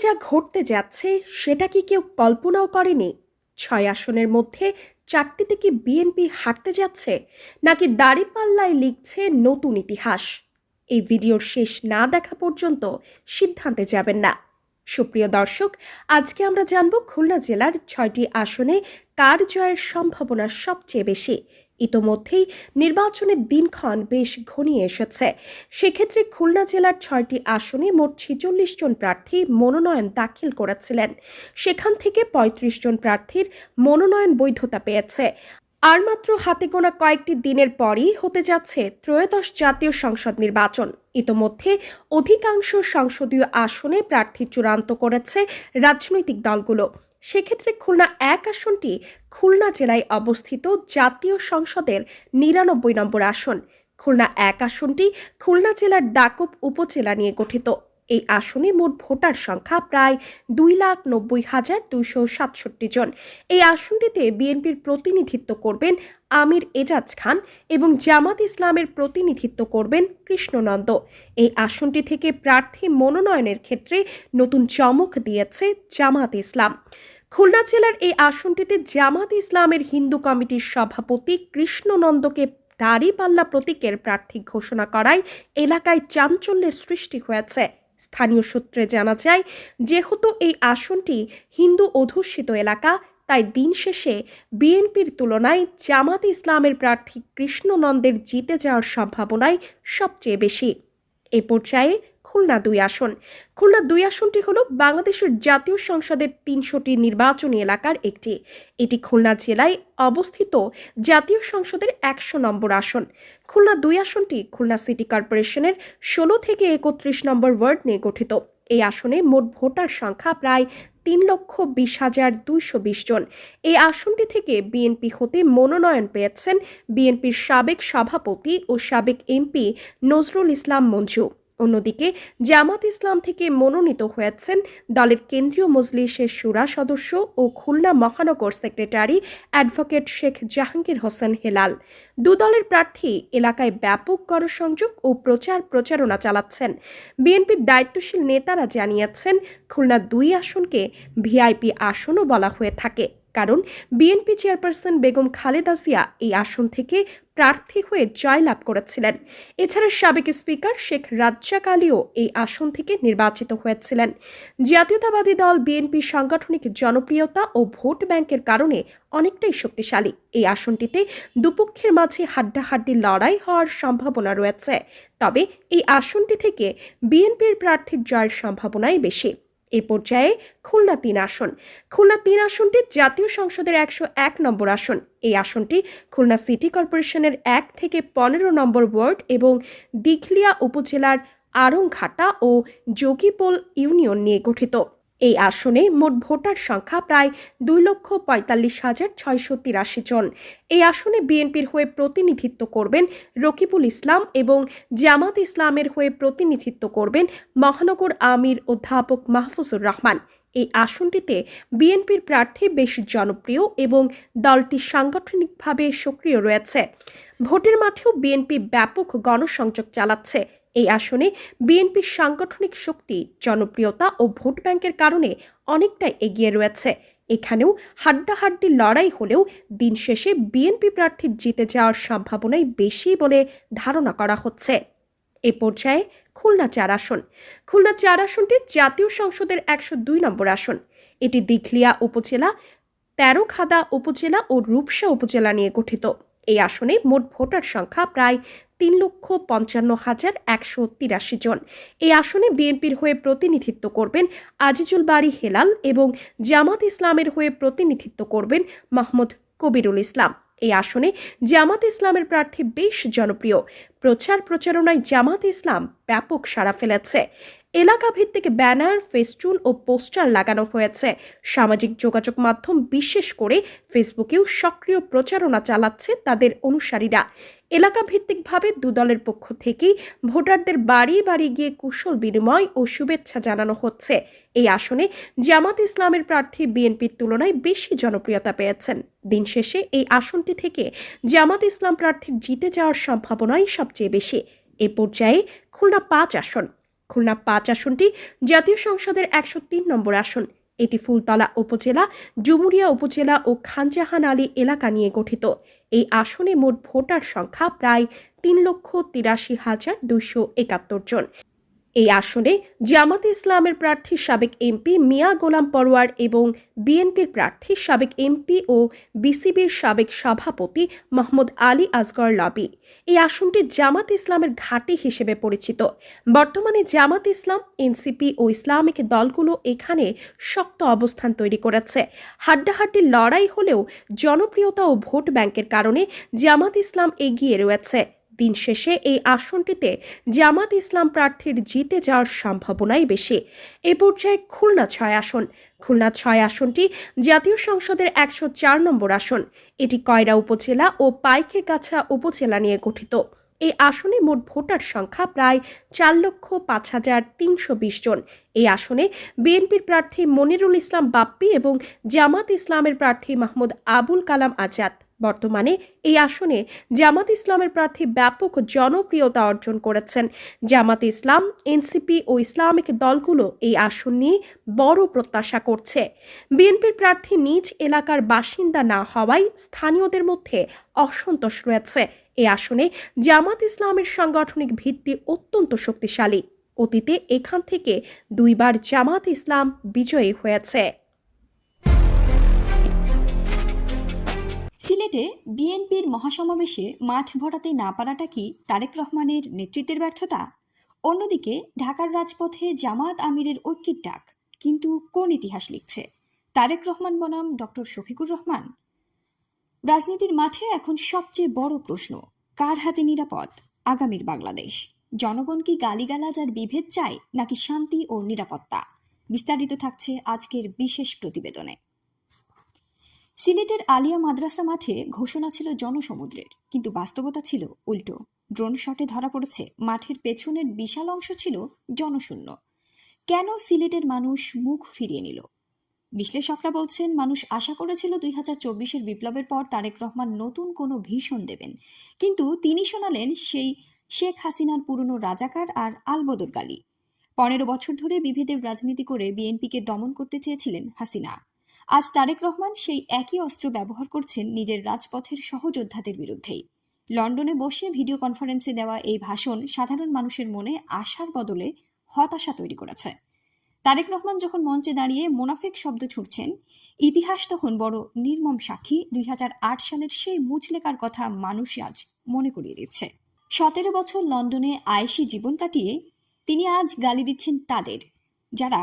যা ঘটতে যাচ্ছে সেটা কি কেউ কল্পনাও করেনি? ৬ আসনের মধ্যে ৪টিতে কি বিএনপি হারতে যাচ্ছে, নাকি দাঁড়িপাল্লায় লিখছে নতুন ইতিহাস? এই ভিডিওর শেষ না দেখা পর্যন্ত সিদ্ধান্তে যাবেন না। সুপ্রিয় দর্শক, আজকে আমরা জানব খুলনা জেলার ৬টি আসনে কার জয়ের সম্ভাবনা সবচেয়ে বেশি। ইতোমধ্যেই নির্বাচনের দিনক্ষণ বেশ ঘনিয়ে এসেছে। সেক্ষেত্রে খুলনা জেলার ৬টি আসনে মোট ৪৬ জন প্রার্থী মনোনয়ন দাখিল করেছিলেন। সেখান থেকে ৩৫ জন প্রার্থীর মনোনয়ন বৈধতা পেয়েছে। আর মাত্র হাতে গোনা কয়েকটি দিনের পরই হতে যাচ্ছে ত্রয়োদশ জাতীয় সংসদ নির্বাচন। ইতোমধ্যে অধিকাংশ সংসদীয় আসনে প্রার্থী চূড়ান্ত করেছে রাজনৈতিক দলগুলো। সেক্ষেত্রে খুলনা ১ আসনটি খুলনা জেলায় অবস্থিত জাতীয় সংসদের ৯৯ নম্বর আসন। খুলনা ১ আসনটি খুলনা জেলার দাকব উপজেলা নিয়ে গঠিত। এই আসনে মোট ভোটার সংখ্যা প্রায় ২,৯০,২৬৭ জন। এই আসনটিতে বিএনপির প্রতিনিধিত্ব করবেন আমির এজাজ খান এবং জামাত ইসলামের প্রতিনিধিত্ব করবেন কৃষ্ণনন্দ। এই আসনটি থেকে প্রার্থী মনোনয়নের ক্ষেত্রে নতুন চমক দিয়েছে জামাত ইসলাম। খুলনা জেলার এই আসনটিতে জামাত ইসলামের হিন্দু কমিটির সভাপতি কৃষ্ণনন্দকে দাঁড়িপাল্লা প্রতীকের প্রার্থী ঘোষণা করায় এলাকায় চাঞ্চল্যের সৃষ্টি হয়েছে। স্থানীয় সূত্রে জানা যায়, যেহেতু এই আসনটি হিন্দু অধ্যুষিত এলাকা, তাই দিন শেষে বিএনপির তুলনায় জামাত ইসলামের প্রার্থী কৃষ্ণনন্দের জিতে যাওয়ার সম্ভাবনাই সবচেয়ে বেশি। এ পর্যায়ে খুলনা ২ আসন। খুলনা ২ আসনটি হল বাংলাদেশের জাতীয় সংসদের ৩০০টি নির্বাচনী এলাকার একটি। এটি খুলনা জেলায় অবস্থিত জাতীয় সংসদের ১০০ নম্বর আসন। খুলনা ২ আসনটি খুলনা সিটি কর্পোরেশনের ১৬ থেকে ৩১ নম্বর ওয়ার্ড নিয়ে গঠিত। এই আসনে মোট ভোটার সংখ্যা প্রায় ৩,২০,২২০ জন। এই আসনটি থেকে বিএনপি হতে মনোনয়ন পেয়েছেন বিএনপির সাবেক সভাপতি ও সাবেক এমপি নজরুল ইসলাম মঞ্জু। অন্যদিকে জামাত ইসলাম থেকে মনোনীত হয়েছেন দলের কেন্দ্রীয় মজলিসের শুরা সদস্য ও খুলনা মহানগর সেক্রেটারি অ্যাডভোকেট শেখ জাহাঙ্গীর হোসেন হেলাল। দু দলের প্রার্থী এলাকায় ব্যাপক গণসংযোগ ও প্রচারণা চালাচ্ছেন। বিএনপির দায়িত্বশীল নেতারা জানিয়েছেন, খুলনা ২ আসনকে ভিআইপি আসনও বলা হয়ে থাকে, কারণ বিএনপি চেয়ারপারসন বেগম খালেদা জিয়া এই আসন থেকে প্রার্থী হয়ে জয়লাভ করেছিলেন। এছাড়া সাবেক স্পিকার শেখ রাজ্জাক আলীও এই আসন থেকে নির্বাচিত হয়েছিলেন। জাতীয়তাবাদী দল বিএনপি সাংগঠনিক জনপ্রিয়তা ও ভোট ব্যাংকের কারণে অনেকটাই শক্তিশালী। এই আসনটিতে দুপক্ষের মাঝে হাড্ডাহাড্ডি লড়াই হওয়ার সম্ভাবনা রয়েছে, তবে এই আসনটি থেকে বিএনপির প্রার্থীর জয়ের সম্ভাবনাই বেশি। এ পর্যায়ে খুলনা ৩ আসন। খুলনা ৩ আসনটি জাতীয় সংসদের ১০১ নম্বর আসন। এই আসনটি খুলনা সিটি কর্পোরেশনের ১ থেকে ১৫ নম্বর ওয়ার্ড এবং দিঘলিয়া উপজেলার আড়ংঘাটা ও যোগীপোল ইউনিয়ন নিয়ে গঠিত। এই আসনে মোট ভোটার সংখ্যা প্রায় ২,৪৫,৬৮৩ জন। এই আসনে বিএনপির হয়ে প্রতিনিধিত্ব করবেন রকিবুল ইসলাম এবং জামাত ইসলামের হয়ে প্রতিনিধিত্ব করবেন মহানগর আমির অধ্যাপক মাহফুজুর রহমান। এই আসনটিতে বিএনপির প্রার্থী বেশ জনপ্রিয় এবং দলটি সাংগঠনিকভাবে সক্রিয় রয়েছে। ভোটের মাঠেও বিএনপি ব্যাপক গণসংযোগ চালাচ্ছে। এই আসনে বিএনপির সাংগঠনিক শক্তি, জনপ্রিয়তা ও ভোট ব্যাংকের কারণে অনেকটাই এগিয়ে রয়েছে। এখানেও হাড্ডাহাড্ডি লড়াই হলেও দিন শেষে বিএনপি প্রার্থীর জিতে যাওয়ার সম্ভাবনাই বেশি বলে ধারণা করা হচ্ছে। এ পর্যায়ে খুলনা ৪ আসন। খুলনা ৪ আসনটি জাতীয় সংসদের ১০২ নম্বর আসন। এটি দিঘলিয়া উপজেলা, তেরোখাদা উপজেলা ও রূপসা উপজেলা নিয়ে গঠিত। এই আসনে মোট ভোটার সংখ্যা প্রায় ৩,৫৫,১৮৩ জন। এই আসনে বিএনপির হয়ে প্রতিনিধিত্ব করবেন আজিজুল বারী হেলাল এবং জামাত ইসলামের হয়ে প্রতিনিধিত্ব করবেন মাহমুদ কবিরুল ইসলাম। এই আসনে জামাত ইসলামের প্রার্থী বেশ জনপ্রিয়। প্রচারণায় জামাত ইসলাম ব্যাপক সাড়া ফেলেছে। এলাকা ভিত্তিক ব্যানার, ফেস্টুন ও পোস্টার লাগানো হয়েছে। সামাজিক যোগাযোগ মাধ্যম বিশেষ করে ফেসবুকেও সক্রিয় প্রচারণা চালাচ্ছে তাদের অনুসারীরা। এলাকা ভিত্তিকভাবে দু দলের পক্ষ থেকেই ভোটারদের বাড়ি বাড়ি গিয়ে কুশল বিনিময় ও শুভেচ্ছা জানানো হচ্ছে। এই আসনে জামাত ইসলামের প্রার্থী বিএনপির তুলনায় বেশি জনপ্রিয়তা পেয়েছেন। দিন শেষে এই আসনটি থেকে জামাত ইসলাম প্রার্থীর জিতে যাওয়ার সম্ভাবনাই সবচেয়ে বেশি। এ পর্যায়ে খুলনা ৫ আসন। খুলনা ৫ আসনটি জাতীয় সংসদের ১০৩ নম্বর আসন। এটি ফুলতলা উপজেলা, ডুমুরিয়া উপজেলা ও খানজাহান আলী এলাকা নিয়ে গঠিত। এই আসনে মোট ভোটার সংখ্যা প্রায় ৩,৮৩,২৭১ জন। এই আসনে জামাতে ইসলামের প্রার্থী সাবেক এমপি মিয়া গোলাম পরোয়ার এবং বিএনপির প্রার্থী সাবেক এমপি ও বিসিবির সাবেক সভাপতি মোহাম্মদ আলী আসগর লবি। এই আসনটি জামাতে ইসলামের ঘাঁটি হিসেবে পরিচিত। বর্তমানে জামাতে ইসলাম, এনসিপি ও ইসলামিক দলগুলো এখানে শক্ত অবস্থান তৈরি করেছে। হাড্ডাহাড্ডি লড়াই হলেও জনপ্রিয়তা ও ভোট ব্যাংকের কারণে জামাত ইসলাম এগিয়ে রয়েছে। দিন শেষে এই আসনটিতে জামাত ইসলাম প্রার্থীর জিতে যাওয়ার সম্ভাবনাই বেশি। এ পর্যায়ে খুলনা ৬ আসন। খুলনা ৬ আসনটি জাতীয় সংসদের ১০৪ নম্বর আসন। এটি কয়রা উপজেলা ও পাইকেগাছা উপজেলা নিয়ে গঠিত। এই আসনে মোট ভোটার সংখ্যা প্রায় ৪,৫,৩২০ জন। এই আসনে বিএনপির প্রার্থী মনিরুল ইসলাম বাপ্পি এবং জামাত ইসলামের প্রার্থী মাহমুদ আবুল কালাম আজাদ। বর্তমানে এই আসনে জামাত ইসলামের প্রার্থী ব্যাপক জনপ্রিয়তা অর্জন করেছেন। জামাত ইসলাম, এনসিপি ও ইসলামিক দলগুলো এই আসন নিয়ে বড় প্রত্যাশা করছে। বিএনপির প্রার্থী নিজ এলাকার বাসিন্দা না হওয়ায় স্থানীয়দের মধ্যে অসন্তোষ রয়েছে। এই আসনে জামাত ইসলামের সাংগঠনিক ভিত্তি অত্যন্ত শক্তিশালী। অতীতে এখান থেকে ২ বার জামাত ইসলাম বিজয়ী হয়েছে। সিলেটে বিএনপির মহাসমাবেশে মাঠ ভরাতে না পারাটা কি তারেক রহমানের নেতৃত্বের ব্যর্থতা? অন্যদিকে ঢাকার রাজপথে জামাত আমিরের ঐক্যের ডাক, কিন্তু কোন ইতিহাস লিখছে? তারেক রহমান বনাম ডক্টর শফিকুর রহমান? রাজনীতির মাঠে এখন সবচেয়ে বড় প্রশ্ন, কার হাতে নিরাপদ আগামীর বাংলাদেশ? জনগণ কি গালিগালাজ আর বিভেদ চায়, নাকি শান্তি ও নিরাপত্তা? বিস্তারিত থাকছে আজকের বিশেষ প্রতিবেদনে। সিলেটের আলিয়া মাদ্রাসা মাঠে ঘোষণা ছিল জনসমুদ্রের, কিন্তু বাস্তবতা ছিল উল্টো। ড্রোন শটে ধরা পড়েছে মাঠের পেছনের বিশাল অংশ ছিল জনশূন্য। কেন সিলেটের মানুষ মুখ ফিরিয়ে নিল? বিশ্লেষকরা বলছেন, মানুষ আশা করেছিল 2024-এর বিপ্লবের পর তারেক রহমান নতুন কোনো ভিশন দেবেন, কিন্তু তিনি শোনালেন সেই শেখ হাসিনার পুরনো রাজাকার আর আলবদর গালি। 15 বছর ধরে বিভেদের রাজনীতি করে বিএনপিকে দমন করতে চেয়েছিলেন হাসিনা। আজ তারেক রহমান সেই একই অস্ত্র ব্যবহার করছেন নিজের রাজপথের সহযোদ্ধাদের বিরুদ্ধেই। লন্ডনে বসে ভিডিও কনফারেন্সে দেওয়া এই ভাষণ সাধারণ মানুষের মনে আশার বদলে হতাশা তৈরি করেছে। তারেক রহমান যখন মঞ্চে দাঁড়িয়ে মোনাফেক শব্দ ছুটছেন, ইতিহাস তখন বড় নির্মম সাক্ষী। 2008 সালের সেই মুচলেকার কথা মানুষ আজ মনে করিয়ে দিচ্ছে। 17 বছর লন্ডনে আয়েশি জীবন কাটিয়ে তিনি আজ গালি দিচ্ছেন তাদের, যারা